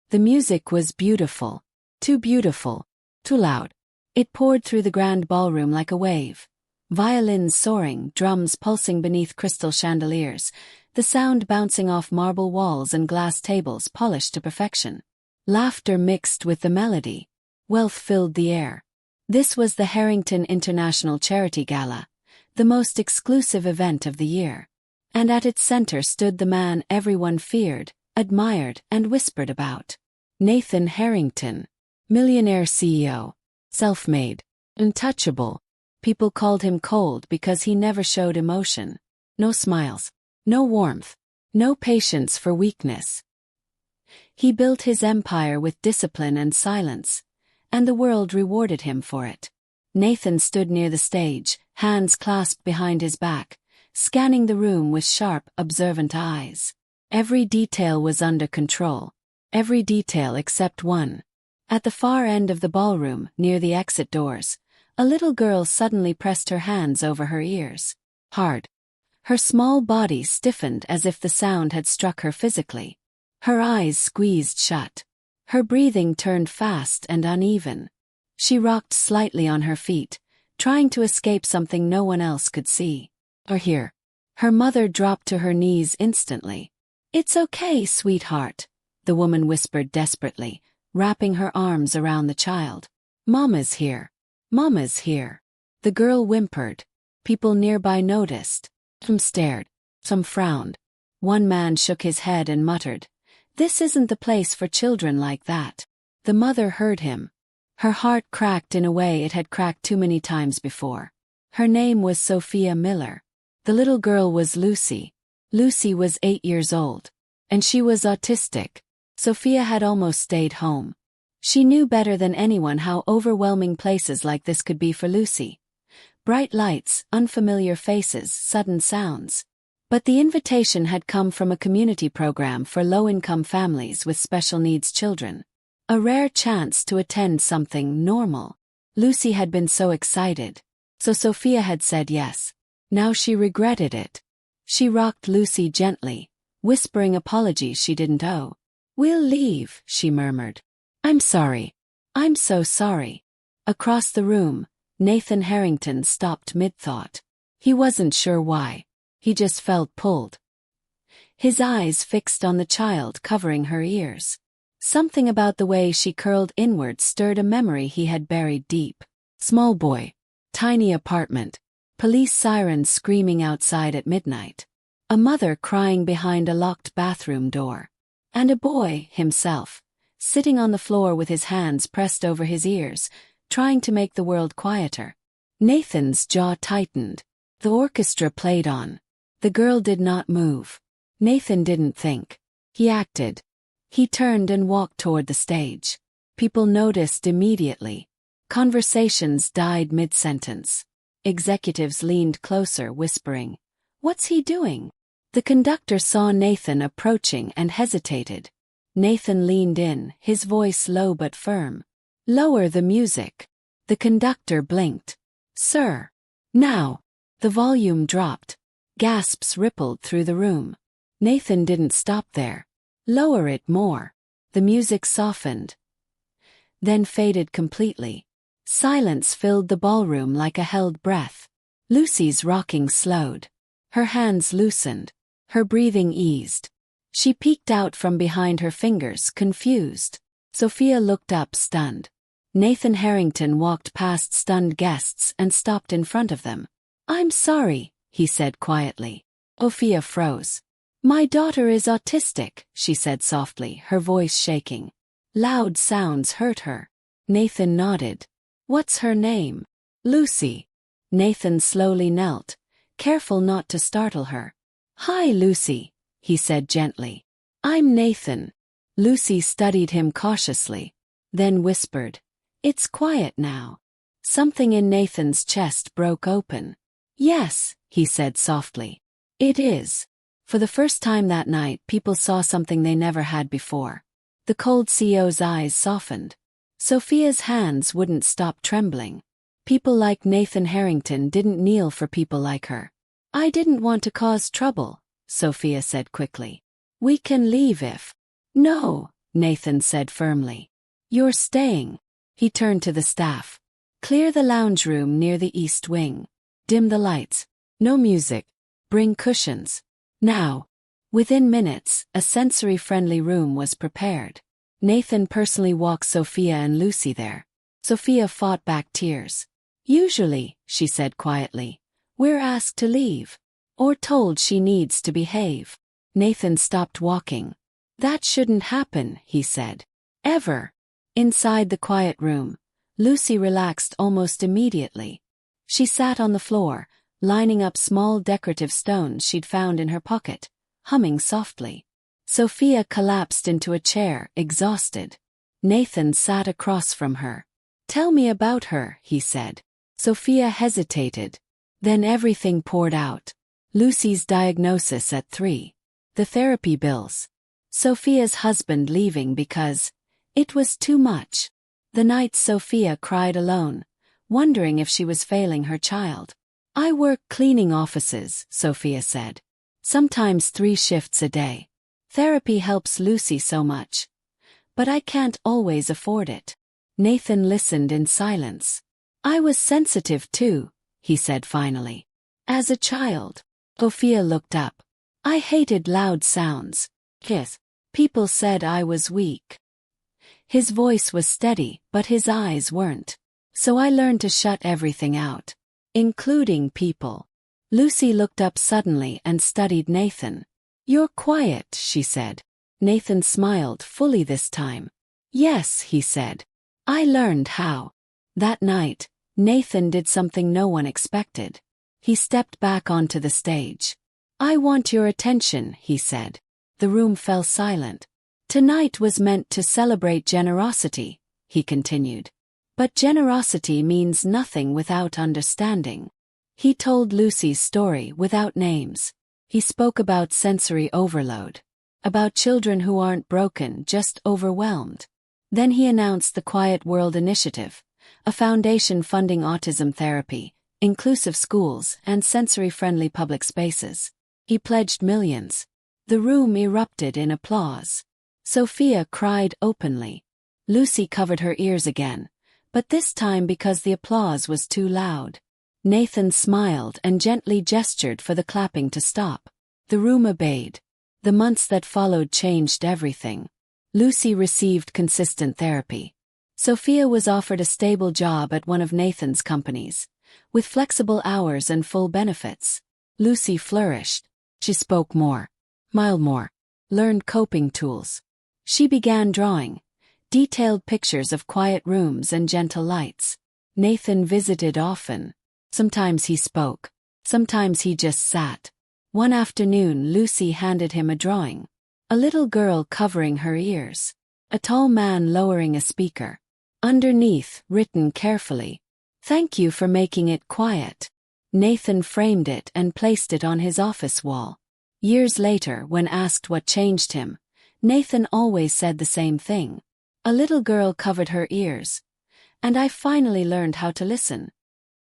The music was beautiful. Too beautiful. Too loud. It poured through the grand ballroom like a wave. Violins soaring, drums pulsing beneath crystal chandeliers, the sound bouncing off marble walls and glass tables polished to perfection. Laughter mixed with the melody. Wealth filled the air. This was the Harrington International Charity Gala, the most exclusive event of the year. And at its center stood the man everyone feared, admired, and whispered about. Nathan Harrington. Millionaire CEO. Self-made. Untouchable. People called him cold because he never showed emotion. No smiles. No warmth. No patience for weakness. He built his empire with discipline and silence, and the world rewarded him for it. Nathan stood near the stage, hands clasped behind his back, scanning the room with sharp, observant eyes. Every detail was under control. Every detail except one. At the far end of the ballroom, near the exit doors, a little girl suddenly pressed her hands over her ears. Hard. Her small body stiffened as if the sound had struck her physically. Her eyes squeezed shut. Her breathing turned fast and uneven. She rocked slightly on her feet, trying to escape something no one else could see or hear. Her mother dropped to her knees instantly. "It's okay, sweetheart," the woman whispered desperately, wrapping her arms around the child. "Mama's here. Mama's here." The girl whimpered. People nearby noticed. Some stared. Some frowned. One man shook his head and muttered, "This isn't the place for children like that." The mother heard him. Her heart cracked in a way it had cracked too many times before. Her name was Sophia Miller. The little girl was Lucy. Lucy was 8 years old. And she was autistic. Sophia had almost stayed home. She knew better than anyone how overwhelming places like this could be for Lucy. Bright lights, unfamiliar faces, sudden sounds. But the invitation had come from a community program for low-income families with special needs children. A rare chance to attend something normal. Lucy had been so excited. So Sophia had said yes. Now she regretted it. She rocked Lucy gently, whispering apologies she didn't owe. "We'll leave," she murmured. "I'm sorry. I'm so sorry." Across the room, Nathan Harrington stopped mid-thought. He wasn't sure why. He just felt pulled. His eyes fixed on the child covering her ears. Something about the way she curled inward stirred a memory he had buried deep. Small boy. Tiny apartment. Police sirens screaming outside at midnight. A mother crying behind a locked bathroom door. And a boy, himself, sitting on the floor with his hands pressed over his ears, trying to make the world quieter. Nathan's jaw tightened. The orchestra played on. The girl did not move. Nathan didn't think. He acted. He turned and walked toward the stage. People noticed immediately. Conversations died mid-sentence. Executives leaned closer, whispering, "What's he doing?" The conductor saw Nathan approaching and hesitated. Nathan leaned in, his voice low but firm. "Lower the music." The conductor blinked. "Sir." "Now." The volume dropped. Gasps rippled through the room. Nathan didn't stop there. "Lower it more." The music softened. Then faded completely. Silence filled the ballroom like a held breath. Lucy's rocking slowed. Her hands loosened. Her breathing eased. She peeked out from behind her fingers, confused. Sophia looked up, stunned. Nathan Harrington walked past stunned guests and stopped in front of them. "I'm sorry," he said quietly. Sophia froze. "My daughter is autistic," she said softly, her voice shaking. Loud sounds hurt her. Nathan nodded. "What's her name?" "Lucy." Nathan slowly knelt, careful not to startle her. "Hi, Lucy," he said gently. "I'm Nathan." Lucy studied him cautiously, then whispered, "It's quiet now." Something in Nathan's chest broke open. "Yes," he said softly. "It is." For the first time that night, people saw something they never had before. The cold CEO's eyes softened. Sophia's hands wouldn't stop trembling. People like Nathan Harrington didn't kneel for people like her. "I didn't want to cause trouble," Sophia said quickly. "We can leave if—" "No," Nathan said firmly. You're staying. He turned to the staff. Clear the lounge room near the east wing. Dim the lights. No music. Bring cushions. Now. Within minutes, a sensory-friendly room was prepared. Nathan personally walked Sophia and Lucy there. Sophia fought back tears. Usually, she said quietly, we're asked to leave. Or told she needs to behave. Nathan stopped walking. That shouldn't happen, he said. Ever. Inside the quiet room, Lucy relaxed almost immediately. She sat on the floor, lining up small decorative stones she'd found in her pocket, humming softly. Sophia collapsed into a chair, exhausted. Nathan sat across from her. Tell me about her, he said. Sophia hesitated. Then everything poured out. Lucy's diagnosis at 3. The therapy bills. Sophia's husband leaving because it was too much. The nights Sophia cried alone, wondering if she was failing her child. I work cleaning offices, Sophia said. Sometimes 3 shifts a day. Therapy helps Lucy so much. But I can't always afford it. Nathan listened in silence. I was sensitive too, he said finally. As a child. Sophia looked up. I hated loud sounds. Yes. People said I was weak. His voice was steady, but his eyes weren't. So I learned to shut everything out. Including people. Lucy looked up suddenly and studied Nathan. You're quiet, she said. Nathan smiled fully this time. Yes, he said. I learned how. That night, Nathan did something no one expected. He stepped back onto the stage. I want your attention, he said. The room fell silent. Tonight was meant to celebrate generosity, he continued. But generosity means nothing without understanding. He told Lucy's story without names. He spoke about sensory overload. About children who aren't broken, just overwhelmed. Then he announced the Quiet World Initiative, a foundation funding autism therapy, inclusive schools, and sensory-friendly public spaces. He pledged millions. The room erupted in applause. Sophia cried openly. Lucy covered her ears again, but this time because the applause was too loud. Nathan smiled and gently gestured for the clapping to stop. The room obeyed. The months that followed changed everything. Lucy received consistent therapy. Sophia was offered a stable job at one of Nathan's companies, with flexible hours and full benefits. Lucy flourished. She spoke more, smiled more, learned coping tools. She began drawing, detailed pictures of quiet rooms and gentle lights. Nathan visited often. Sometimes he spoke. Sometimes he just sat. One afternoon Lucy handed him a drawing. A little girl covering her ears. A tall man lowering a speaker. Underneath, written carefully, "Thank you for making it quiet." Nathan framed it and placed it on his office wall. Years later, when asked what changed him, Nathan always said the same thing. A little girl covered her ears. And I finally learned how to listen.